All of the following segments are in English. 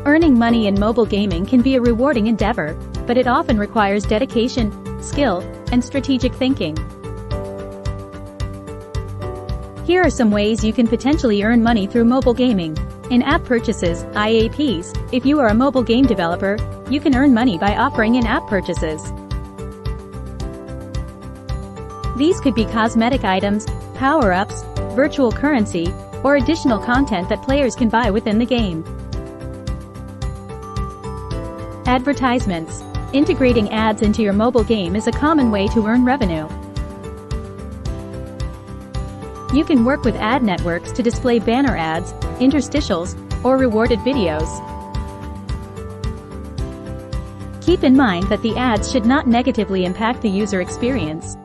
Earning money in mobile gaming can be a rewarding endeavor, but it often requires dedication, skill, and strategic thinking. Here are some ways you can potentially earn money through mobile gaming. In-app purchases, IAPs. If you are a mobile game developer, you can earn money by offering in-app purchases. These could be cosmetic items, power-ups, virtual currency, or additional content that players can buy within the game. Advertisements. Integrating ads into your mobile game is a common way to earn revenue. You can work with ad networks to display banner ads, interstitials, or rewarded videos. Keep in mind that the ads should not negatively impact the user experience.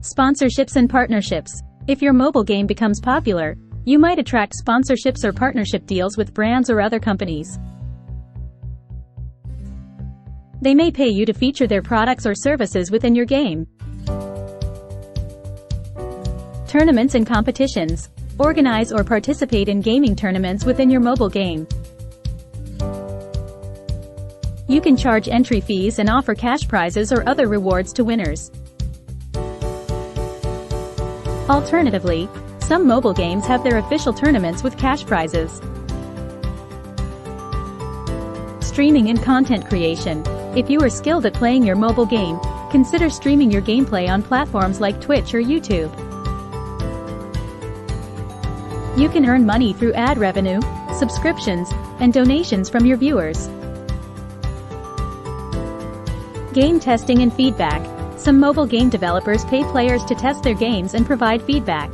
Sponsorships and partnerships. If your mobile game becomes popular, you might attract sponsorships or partnership deals with brands or other companies. They may pay you to feature their products or services within your game. Tournaments and competitions. Organize or participate in gaming tournaments within your mobile game. You can charge entry fees and offer cash prizes or other rewards to winners. Alternatively, some mobile games have their official tournaments with cash prizes. Streaming and content creation. If you are skilled at playing your mobile game, consider streaming your gameplay on platforms like Twitch or YouTube. You can earn money through ad revenue, subscriptions, and donations from your viewers. Game testing and feedback. Some mobile game developers pay players to test their games and provide feedback.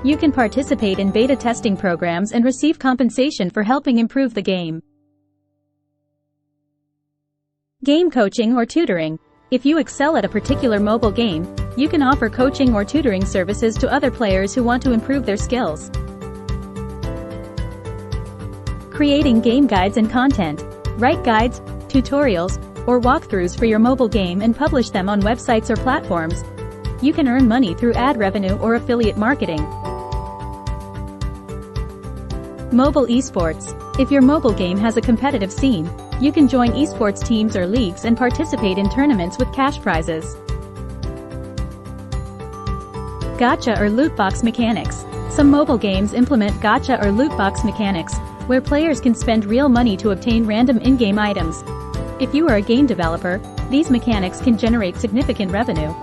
You can participate in beta testing programs and receive compensation for helping improve the game. Game coaching or tutoring. If you excel at a particular mobile game, you can offer coaching or tutoring services to other players who want to improve their skills. Creating game guides and content. Write guides, tutorials, or walkthroughs for your mobile game and publish them on websites or platforms. You can earn money through ad revenue or affiliate marketing. Mobile esports. If your mobile game has a competitive scene, you can join esports teams or leagues and participate in tournaments with cash prizes. Gacha or loot box mechanics. Some mobile games implement gacha or loot box mechanics, where players can spend real money to obtain random in-game items. If you are a game developer, these mechanics can generate significant revenue.